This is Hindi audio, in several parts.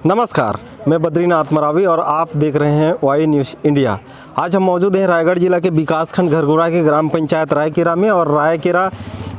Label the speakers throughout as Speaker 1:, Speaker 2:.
Speaker 1: नमस्कार, मैं बद्रीनाथ मरावी और आप देख रहे हैं वाई न्यूज़ इंडिया। आज हम मौजूद हैं रायगढ़ जिला के विकासखंड घरघोड़ा के ग्राम पंचायत रायकेरा में। और रायकेरा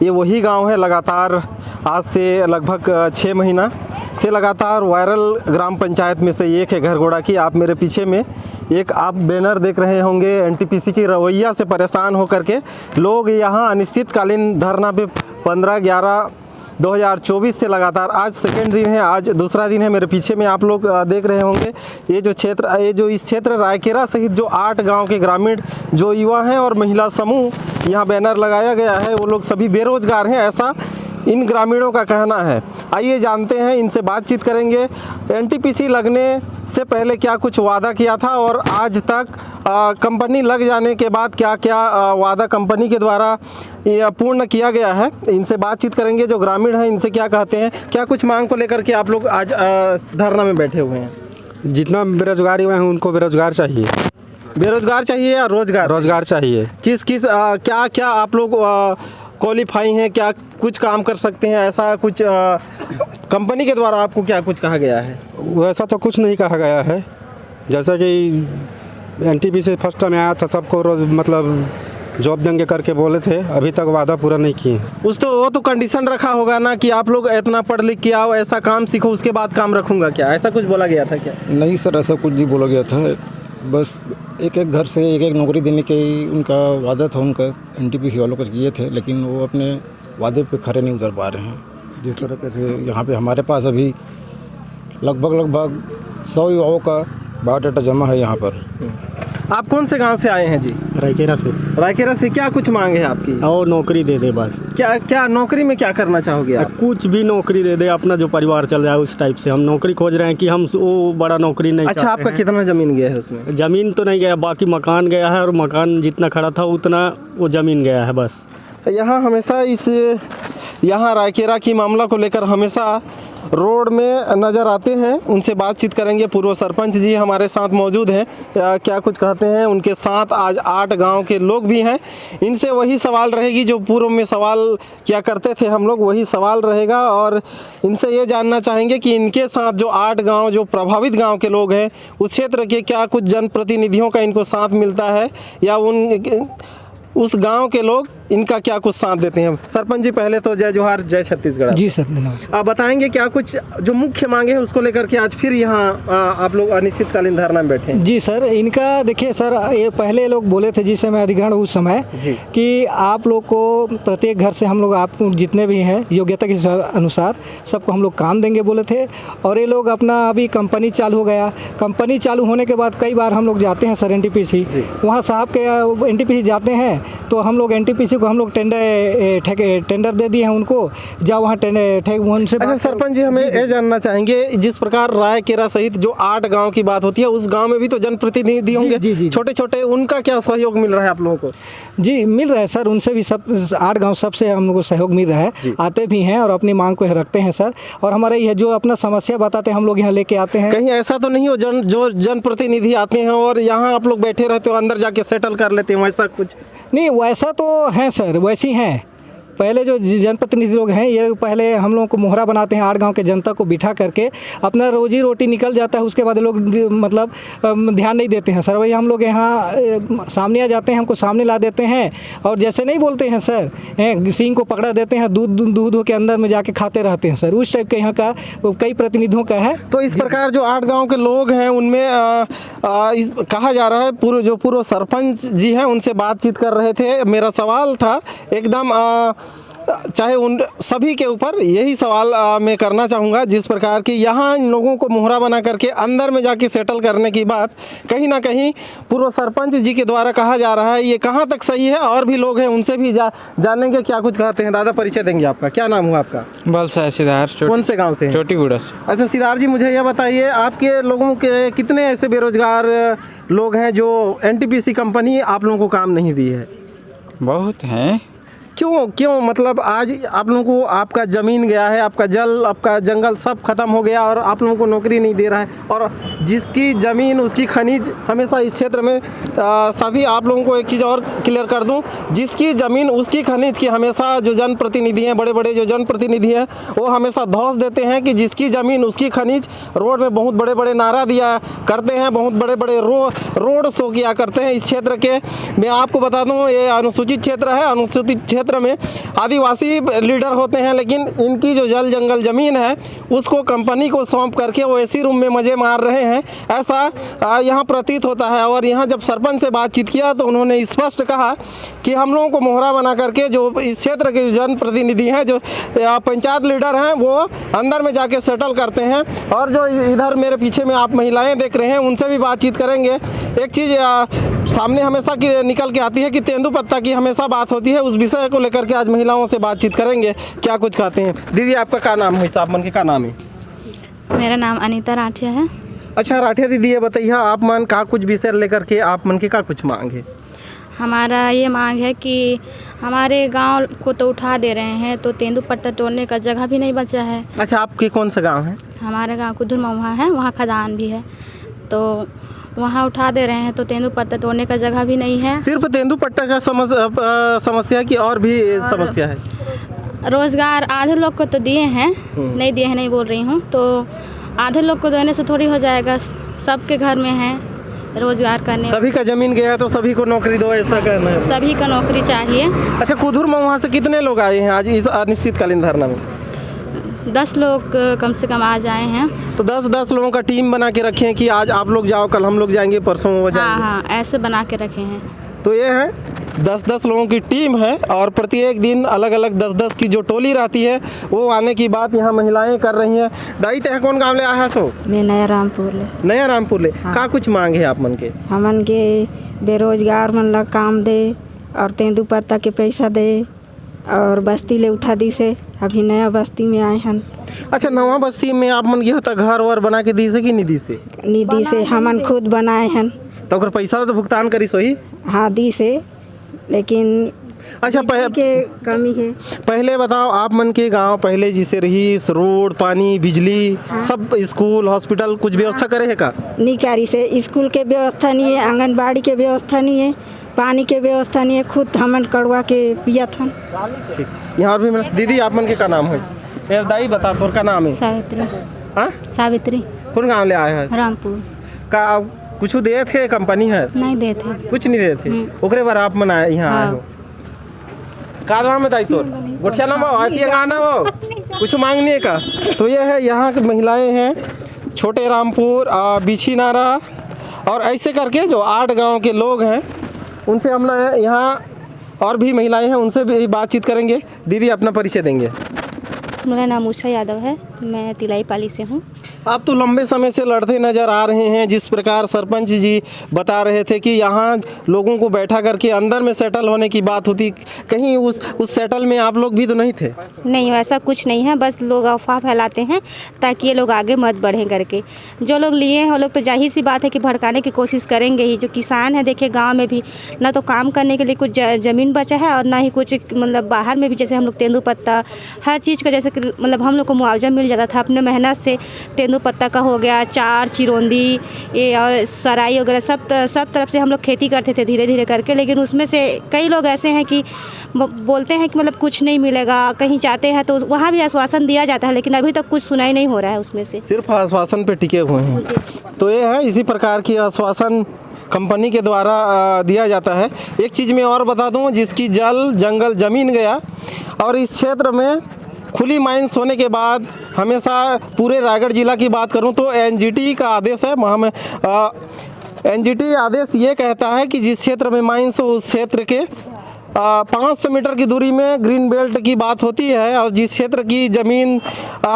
Speaker 1: ये वही गांव है लगातार आज से लगभग 6 महीना से लगातार वायरल ग्राम पंचायत में से एक है घरघोड़ा की। आप मेरे पीछे में एक आप बैनर देख रहे होंगे। एनटीपीसी की रवैया से परेशान होकर के लोग यहाँ अनिश्चितकालीन धरना पे 15/11/2024 से लगातार आज सेकेंड दिन है, आज दूसरा दिन है। मेरे पीछे में आप लोग देख रहे होंगे ये जो इस क्षेत्र रायकेरा सहित जो 8 गांव के ग्रामीण जो युवा हैं और महिला समूह यहाँ बैनर लगाया गया है, वो लोग सभी बेरोजगार हैं, ऐसा इन ग्रामीणों का कहना है। आइए जानते हैं, इनसे बातचीत करेंगे। एनटीपीसी लगने से पहले क्या कुछ वादा किया था और आज तक कंपनी लग जाने के बाद क्या क्या वादा कंपनी के द्वारा पूर्ण किया गया है, इनसे बातचीत करेंगे। जो ग्रामीण हैं इनसे क्या कहते हैं, क्या कुछ मांग को लेकर के आप लोग आज धरना में बैठे हुए हैं?
Speaker 2: जितना बेरोजगार हुए हैं उनको बेरोजगार चाहिए।
Speaker 1: बेरोजगार चाहिए या रोजगार
Speaker 2: चाहिए।
Speaker 1: किस क्या क्या आप लोग क्वालिफाई हैं, क्या कुछ काम कर सकते हैं, ऐसा कुछ कंपनी के द्वारा आपको क्या कुछ कहा गया है?
Speaker 2: वैसा तो कुछ नहीं कहा गया है। जैसा कि एनटीपीसी फर्स्ट टाइम आया था, सबको रोज जॉब देंगे करके बोले थे, अभी तक वादा पूरा नहीं किए।
Speaker 1: वो तो कंडीशन रखा होगा ना कि आप लोग इतना पढ़ लिख के आओ, ऐसा काम सीखो, उसके बाद काम रखूंगा, क्या ऐसा कुछ बोला गया था क्या?
Speaker 3: नहीं सर, ऐसा कुछ नहीं बोला गया था। बस एक घर से एक नौकरी देने के उनका वादा था, उनका एनटीपीसी वालों को किए थे, लेकिन वो अपने वादे पे खरे नहीं उतर पा रहे हैं। जिस तरह से यहाँ पे हमारे पास अभी लगभग 100 युवाओं का बायोडाटा जमा है यहाँ पर।
Speaker 1: आप कौन से गांव से आए हैं जी?
Speaker 2: रायकेरा से।
Speaker 1: रायकेरा से क्या कुछ मांग है आपकी?
Speaker 2: और नौकरी दे दे बस।
Speaker 1: क्या नौकरी में क्या करना चाहोगे आप?
Speaker 2: कुछ भी नौकरी दे दे, अपना जो परिवार चल जाए उस टाइप से हम नौकरी खोज रहे हैं कि हम वो बड़ा नौकरी नहीं।
Speaker 1: अच्छा, आपका कितना ज़मीन गया है उसमें?
Speaker 2: ज़मीन तो नहीं गया, बाकी मकान गया है, और मकान जितना खड़ा था उतना वो ज़मीन गया है बस।
Speaker 1: यहाँ हमेशा यहाँ रायकेरा की मामला को लेकर हमेशा रोड में नज़र आते हैं। उनसे बातचीत करेंगे। पूर्व सरपंच जी हमारे साथ मौजूद हैं, क्या कुछ कहते हैं। उनके साथ आज 8 गांव के लोग भी हैं। इनसे वही सवाल रहेगी जो पूर्व में सवाल किया करते थे हम लोग, वही सवाल रहेगा। और इनसे ये जानना चाहेंगे कि इनके साथ जो 8 गांव जो प्रभावित गांव के लोग हैं, उस क्षेत्र के क्या कुछ जनप्रतिनिधियों का इनको साथ मिलता है या उस गांव के लोग इनका क्या कुछ साथ देते हैं। सरपंच जी, पहले तो जय जोहार, जय छत्तीसगढ़।
Speaker 4: जी सर, नमस्कार।
Speaker 1: आप बताएंगे क्या कुछ जो मुख्य मांगे हैं उसको लेकर के आज फिर यहाँ आप लोग अनिश्चितकालीन धरना में बैठे हैं?
Speaker 4: जी सर, इनका देखिए सर, ये पहले लोग बोले थे जिस समय अधिग्रहण उस समय कि आप लोग को प्रत्येक घर से हम लोग आपको जितने भी हैं योग्यता के अनुसार सबको हम लोग काम देंगे बोले थे। और ये लोग अपना अभी कंपनी चालू हो गया। कंपनी चालू होने के बाद कई बार हम लोग जाते हैं सर एनटीपीसी, वहाँ साहब के एनटीपीसी जाते हैं तो हम लोग एनटीपीसी को हम लोग टेंडर दे दिए हैं उनको, जाओ वहाँ उनसे।
Speaker 1: अच्छा सरपंच जी, हमें ये जानना चाहेंगे, जिस प्रकार रायकेरा सहित जो 8 गांव की बात होती है, उस गांव में भी तो जनप्रतिनिधि होंगे छोटे छोटे, उनका क्या सहयोग मिल रहा है आप लोगों को?
Speaker 4: जी मिल रहा है सर, उनसे भी सब 8 गांव सबसे हम लोग को सहयोग मिल रहा है, आते भी हैं और अपनी मांग को रखते हैं सर। और हमारे यह जो अपना समस्या बताते हैं हम लोग यहाँ लेके आते हैं।
Speaker 1: कहीं ऐसा तो नहीं हो जो जनप्रतिनिधि आते हैं और यहाँ आप लोग बैठे रहते हो, अंदर जाके सेटल कर लेते हैं, वैसा कुछ?
Speaker 4: नहीं, वैसा तो है सर, वैसी हैं। पहले जो जनप्रतिनिधि लोग हैं ये पहले हम लोगों को मोहरा बनाते हैं, 8 गांव के जनता को बिठा करके अपना रोजी रोटी निकल जाता है। उसके बाद लोग ध्यान नहीं देते हैं सर। वही हम लोग यहाँ सामने आ जाते हैं, हमको सामने ला देते हैं और जैसे नहीं बोलते हैं सर, सिंह को पकड़ा देते हैं, दूध के अंदर में जाके खाते रहते हैं सर। उस टाइप के यहाँ का कई प्रतिनिधियों का है।
Speaker 1: तो इस प्रकार जो 8 गाँव के लोग हैं उनमें कहा जा रहा है, पूर्व सरपंच जी हैं उनसे बातचीत कर रहे थे। मेरा सवाल था एकदम चाहे उन सभी के ऊपर यही सवाल मैं करना चाहूँगा, जिस प्रकार की यहाँ इन लोगों को मोहरा बना करके अंदर में जाके सेटल करने की बात कहीं ना कहीं पूर्व सरपंच जी के द्वारा कहा जा रहा है, ये कहाँ तक सही है? और भी लोग हैं, उनसे भी जानेंगे क्या कुछ कहते हैं। दादा, परिचय देंगे आपका? क्या नाम हुआ आपका?
Speaker 5: बलसा सिद्धार्थ।
Speaker 1: कौन से गाँव से?
Speaker 5: चोटीगुड़ा से।
Speaker 1: अच्छा सिद्धार्थ जी, मुझे यह बताइए, आपके लोगों के कितने ऐसे बेरोजगार लोग हैं जो एनटीपीसी कंपनी आप लोगों को काम नहीं दी है?
Speaker 5: बहुत हैं।
Speaker 1: क्यों मतलब आज आप लोगों को आपका ज़मीन गया है, आपका जल, आपका जंगल सब खत्म हो गया और आप लोगों को नौकरी नहीं दे रहा है, और जिसकी ज़मीन उसकी खनिज हमेशा इस क्षेत्र में साथ ही आप लोगों को एक चीज़ और क्लियर कर दूं, जिसकी ज़मीन उसकी खनिज की हमेशा जो जनप्रतिनिधि हैं, बड़े बड़े जो जनप्रतिनिधि हैं, वो हमेशा धौंस देते हैं कि जिसकी ज़मीन उसकी खनिज। रोड में बहुत बड़े बड़े नारा दिया करते हैं, बहुत बड़े बड़े रोड शो किया करते हैं इस क्षेत्र के। मैं आपको बता दूं ये अनुसूचित क्षेत्र है, अनुसूचित क्षेत्र में आदिवासी लीडर होते हैं, लेकिन इनकी जो जल जंगल ज़मीन है उसको कंपनी को सौंप करके वो एसी रूम में मज़े मार रहे हैं, ऐसा यहाँ प्रतीत होता है। और यहाँ जब सरपंच से बातचीत किया तो उन्होंने स्पष्ट कहा कि हम लोगों को मोहरा बना करके जो इस क्षेत्र के जनप्रतिनिधि हैं, जो पंचायत लीडर हैं, वो अंदर में जाके सेटल करते हैं। और जो इधर मेरे पीछे में आप महिलाएं देख रहे हैं उनसे भी बातचीत करेंगे। एक चीज़ सामने हमेशा की निकल के आती है कि तेंदुपत्ता की हमेशा बात होती है, उस विषय को लेकर के आज महिलाओं से बातचीत करेंगे, क्या कुछ कहते हैं। दीदी आपका क्या नाम है, हिसाब मन के क्या नाम है?
Speaker 5: मेरा नाम अनीता राठिया है।
Speaker 1: अच्छा राठिया दीदी, ये बताइए आप मन का कुछ विषय लेकर के आप मन के क्या कुछ मांग है?
Speaker 5: हमारा ये मांग है कि हमारे गांव को तो उठा दे रहे हैं, तो तेंदुपत्ता तोड़ने का जगह भी नहीं बचा है।
Speaker 1: अच्छा आपके कौन सा गाँव है?
Speaker 5: हमारा गांव कुदुर महुआ है, वहाँ खदान भी है, तो वहाँ उठा दे रहे हैं, तो तेंदुपत्ता तोड़ने का जगह भी नहीं है।
Speaker 1: सिर्फ तेंदुपत्ता का समस्या की और भी समस्या है?
Speaker 5: रोज़गार आधे लोग को तो दिए हैं, नहीं दिए हैं नहीं बोल रही हूँ, तो आधे लोग को देने से थोड़ी हो जाएगा, सबके घर में है रोज़गार करने।
Speaker 1: सभी का ज़मीन गया है तो सभी को नौकरी दो, ऐसा कहना है?
Speaker 5: सभी का नौकरी चाहिए।
Speaker 1: अच्छा कुदुर महुआ से कितने लोग आए हैं आज इस अनिश्चितकालीन धरना में?
Speaker 5: 10 लोग कम से कम आ जाए हैं।
Speaker 1: तो 10 लोगों का टीम बना के रखे हैं कि आज आप लोग जाओ, कल हम लोग जाएंगे, परसों वो जाएंगे?
Speaker 5: हाँ, ऐसे बना के रखे हैं।
Speaker 1: तो ये है 10 लोगों की टीम है और प्रत्येक दिन अलग अलग 10 की जो टोली रहती है वो आने की बात यहाँ महिलाएं कर रही हैं। दाई ते कौन गाँव ले आया सो?
Speaker 6: मैं नया रामपुर ले।
Speaker 1: नया रामपुर ले। का कुछ मांग है आप मन के?
Speaker 6: हमन के बेरोजगार मन ला काम दे और तेंदुपत्ता के पैसा दे और बस्ती ले उठा दी से। अभी नया बस्ती में आए हैं।
Speaker 1: अच्छा नवा बस्ती में आप मन गया था, घर वर बना के दी से कि निधि से?
Speaker 6: निधि से हमन खुद बनाए हैं।
Speaker 1: तो अगर पैसा तो भुगतान करी सोही?
Speaker 6: हाँ दी से, लेकिन
Speaker 1: अच्छा
Speaker 6: के कमी है।
Speaker 1: पहले बताओ आप मन के गांव पहले जिसे रही रोड पानी बिजली सब स्कूल हॉस्पिटल कुछ व्यवस्था करे है का?
Speaker 6: नहीं करी से, स्कूल के व्यवस्था नहीं है, आंगनबाड़ी के व्यवस्था नहीं है, पानी के व्यवस्था नहीं है, खुद हमन कड़वा के पिया था।
Speaker 1: ठीक, यहाँ और भी मिला। दीदी आप मन के का नाम है? मेरा दाई बता तोर का नाम है?
Speaker 5: सावित्री।
Speaker 1: हाँ
Speaker 5: सावित्री।
Speaker 1: कौन गाँव ले आया है?
Speaker 5: रामपुर।
Speaker 1: का कुछ दे थे कंपनी है?
Speaker 5: नहीं दे थे।
Speaker 1: कुछ नहीं दे थे, ओकरे बार आप मन आए यहाँ आए हो? का नाम है दाई तोर? गोठिया नाम हो, आती है गाना हो, कुछ मांगने का? तो ये है यहाँ की महिलाएं हैं, छोटे रामपुर, बिछी नारा और ऐसे करके जो 8 गांव के लोग हैं उनसे हम यहाँ और भी महिलाएं हैं उनसे भी बातचीत करेंगे। दीदी अपना परिचय देंगे।
Speaker 7: मेरा नाम उषा यादव है, मैं तिलाई पाली से हूँ।
Speaker 1: आप तो लंबे समय से लड़ते नज़र आ रहे हैं, जिस प्रकार सरपंच जी बता रहे थे कि यहाँ लोगों को बैठा करके अंदर में सेटल होने की बात होती, कहीं उस सेटल में आप लोग भी तो नहीं थे?
Speaker 7: नहीं, वैसा कुछ नहीं है, बस लोग अफवाह फैलाते हैं ताकि ये लोग आगे मत बढ़ें करके। जो लोग लिए हैं वो लोग तो जाहिर सी बात है कि भड़काने की कोशिश करेंगे ही। जो किसान है देखिए गाँव में भी ना तो काम करने के लिए कुछ ज़मीन बचा है और ना ही कुछ मतलब बाहर में भी, जैसे हम लोग तेंदुपत्ता हर चीज़ का जैसे मतलब हम लोग को मुआवजा मिल जाता था अपने मेहनत से। तेंदुपत्ता का हो गया, चार चिरौंदी ये और सराई वगैरह सब तरफ से हम लोग खेती करते थे धीरे धीरे करके। लेकिन उसमें से कई लोग ऐसे हैं कि बोलते हैं कि मतलब कुछ नहीं मिलेगा, कहीं जाते हैं तो वहाँ भी आश्वासन दिया जाता है, लेकिन अभी तक कुछ सुनाई नहीं हो रहा है उसमें से।
Speaker 1: सिर्फ आश्वासन पे टिके हुए हैं। तो ये है, इसी प्रकार की आश्वासन कंपनी के द्वारा दिया जाता है। एक चीज़ मैं और बता दूं, जिसकी जल जंगल ज़मीन गया और इस क्षेत्र में खुली माइंस होने के बाद हमेशा पूरे रायगढ़ जिला की बात करूं तो एनजीटी का आदेश है। वहाँ में एनजीटी आदेश ये कहता है कि जिस क्षेत्र में माइंस हो उस क्षेत्र के 500 मीटर की दूरी में ग्रीन बेल्ट की बात होती है, और जिस क्षेत्र की ज़मीन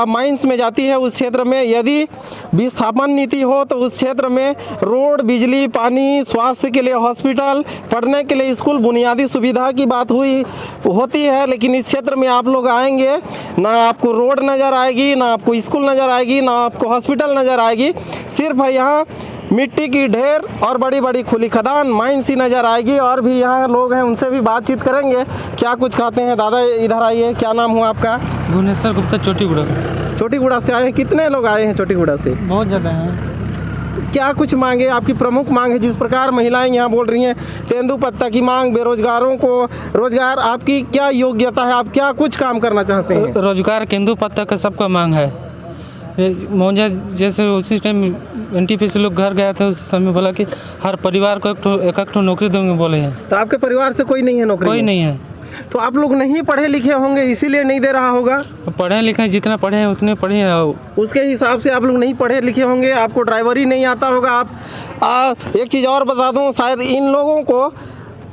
Speaker 1: माइंस में जाती है उस क्षेत्र में यदि विस्थापन नीति हो तो उस क्षेत्र में रोड बिजली पानी स्वास्थ्य के लिए हॉस्पिटल पढ़ने के लिए स्कूल बुनियादी सुविधा की बात होती है। लेकिन इस क्षेत्र में आप लोग आएंगे ना आपको रोड नज़र आएगी, ना आपको स्कूल नज़र आएगी, ना आपको हॉस्पिटल नज़र आएगी। सिर्फ यहाँ मिट्टी की ढेर और बड़ी बड़ी खुली खदान माइन सी नज़र आएगी। और भी यहाँ लोग हैं, उनसे भी बातचीत करेंगे क्या कुछ खाते हैं। दादा इधर आइए, क्या नाम हुआ आपका?
Speaker 8: भुवनेश्वर गुप्ता, चोटीगुड़ा।
Speaker 1: चोटीगुड़ा से आए हैं? कितने लोग आए हैं चोटीगुड़ा से?
Speaker 8: बहुत ज़्यादा हैं।
Speaker 1: क्या कुछ मांगे, आपकी प्रमुख मांग है? जिस प्रकार महिलाएं यहाँ बोल रही हैं तेंदुपत्ता की मांग, बेरोजगारों को रोजगार, आपकी क्या योग्यता है, आप क्या कुछ काम करना चाहते हैं?
Speaker 8: रोजगार तेंदुपत्ता का सबका मांग है। मौजा जैसे उसी टाइम NTPC लोग घर गया था, उस समय बोला कि हर परिवार को एक ठो नौकरी देंगे बोले हैं।
Speaker 1: तो आपके परिवार से कोई नहीं है नौकरी?
Speaker 8: कोई नहीं है।
Speaker 1: तो आप लोग नहीं पढ़े लिखे होंगे, इसीलिए नहीं दे रहा होगा।
Speaker 8: पढ़े लिखे जितना पढ़े हैं उतने पढ़े हैं।
Speaker 1: उसके हिसाब से आप लोग नहीं पढ़े लिखे होंगे, आपको ड्राइवरी नहीं आता होगा। आप एक चीज़ और बता दूं, शायद इन लोगों को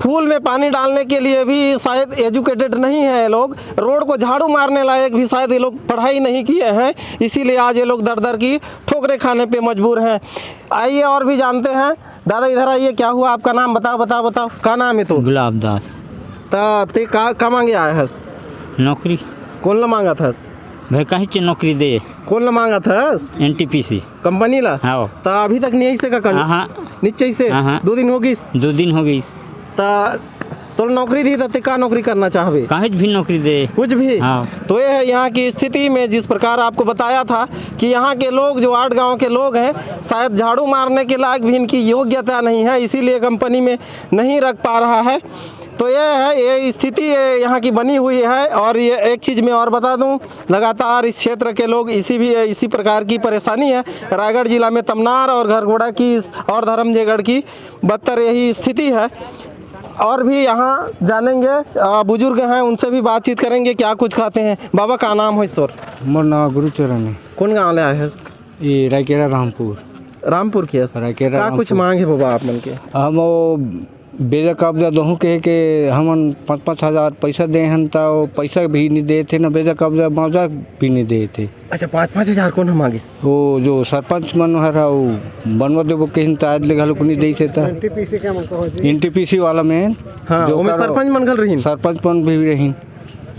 Speaker 1: फूल में पानी डालने के लिए भी शायद एजुकेटेड नहीं है लोग, रोड को झाड़ू मारने लायक भी शायद ये लोग पढ़ाई नहीं किए हैं, इसीलिए आज ये लोग दर दर की ठोकरें खाने पे मजबूर हैं। आइए और भी जानते हैं। दादा इधर आइए, क्या हुआ आपका नाम? बताओ बताओ बताओ, क्या नाम है? तो
Speaker 9: गुलाब दास।
Speaker 1: ते का मांगे आया हस?
Speaker 9: नौकरी।
Speaker 1: कौन ला मांगा थस?
Speaker 9: भाई कहीं से नौकरी दे।
Speaker 1: कौन ला मांगा थस?
Speaker 9: NTPC
Speaker 1: कंपनी ला?
Speaker 9: हाँ।
Speaker 1: तो अभी तक नहीं से का
Speaker 9: हाँ।
Speaker 1: नीचे से?
Speaker 9: हाँ।
Speaker 1: 2 दिन हो गई?
Speaker 9: 2 दिन हो गई।
Speaker 1: तो नौकरी दी तो का नौकरी करना चाहबे?
Speaker 9: कहीं भी नौकरी दे,
Speaker 1: कुछ भी।
Speaker 9: हाँ।
Speaker 1: तो ये है यहाँ की स्थिति में, जिस प्रकार आपको बताया था कि यहाँ के लोग जो 8 गांव के लोग हैं, शायद झाड़ू मारने के लायक भी इनकी योग्यता नहीं है, इसीलिए कंपनी में नहीं रख पा रहा है। तो ये है, ये स्थिति यहाँ की बनी हुई है। और ये एक चीज़ मैं और बता दूं, लगातार इस क्षेत्र के लोग इसी प्रकार की परेशानी है। रायगढ़ जिला में तमनार और घरघोड़ा की और धर्मजयगढ़ की बदतर यही स्थिति है। और भी यहाँ जानेंगे, बुजुर्ग हैं, उनसे भी बातचीत करेंगे क्या कुछ खाते हैं। बाबा का नाम हो? तोर
Speaker 2: मोर नाम गुरुचरण है।
Speaker 1: कौन गाँव ले आए हैं?
Speaker 2: ये रायकेरा रामपुर।
Speaker 1: रामपुर की
Speaker 2: रायकेरा
Speaker 1: क्या कुछ मांग है बाबा आप मन के?
Speaker 2: हम वो बेजा कब्जा दोहू के हमन 5-5 हज़ार पैसा दे हन, तो पैसा भी नहीं दे थे, ना बेजा कब्जा मुआवजा भी नहीं दे थे।
Speaker 1: अच्छा, 5-5 हज़ार कौन मांगिस?
Speaker 2: वो जो सरपंच मन हरा वो बनवा देबो के हिन ताज ले घलो नहीं दे से। NTPC वाला में
Speaker 1: हाँ,
Speaker 2: जो
Speaker 1: ओमे सरपंच मन घल रहीन,
Speaker 2: सरपंच मन भी रहीन,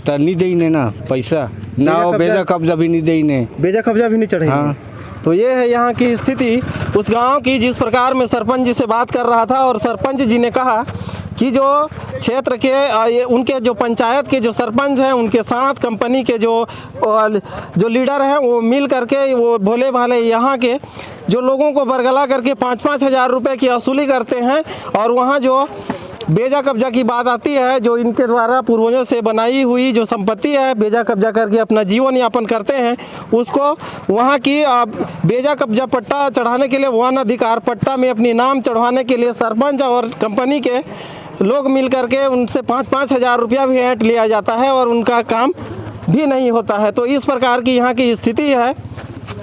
Speaker 2: त नहीं दे ने ना पैसा, ना वो बेजा कब्जा भी नहीं दे ने,
Speaker 1: बेजा कब्जा भी नहीं चढ़े।
Speaker 2: हाँ।
Speaker 1: तो ये है यहाँ की स्थिति उस गांव की, जिस प्रकार मैं सरपंच जी से बात कर रहा था। और सरपंच जी ने कहा कि जो क्षेत्र के उनके जो पंचायत के जो सरपंच हैं, उनके साथ कंपनी के जो लीडर हैं, वो मिल करके वो भोले भाले यहाँ के जो लोगों को बरगला करके 5-5 हज़ार रुपये की वसूली करते हैं। और वहाँ जो बेजा कब्जा की बात आती है, जो इनके द्वारा पूर्वजों से बनाई हुई जो संपत्ति है, बेजा कब्जा करके अपना जीवन यापन करते हैं, उसको वहाँ की बेजा कब्जा पट्टा चढ़ाने के लिए, वन अधिकार पट्टा में अपनी नाम चढ़वाने के लिए सरपंच और कंपनी के लोग मिल करके उनसे 5-5 हज़ार रुपया भी ऐंठ लिया जाता है और उनका काम भी नहीं होता है। तो इस प्रकार की यहाँ की स्थिति है।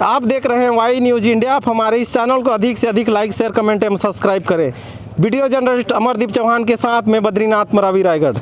Speaker 1: आप देख रहे हैं वाई न्यूज़ इंडिया। आप हमारे इस चैनल को अधिक से अधिक लाइक, शेयर, कमेंट एवं सब्सक्राइब करें। वीडियो जर्नलिस्ट अमरदीप चौहान के साथ मैं बद्रीनाथ मरावी, रायगढ़।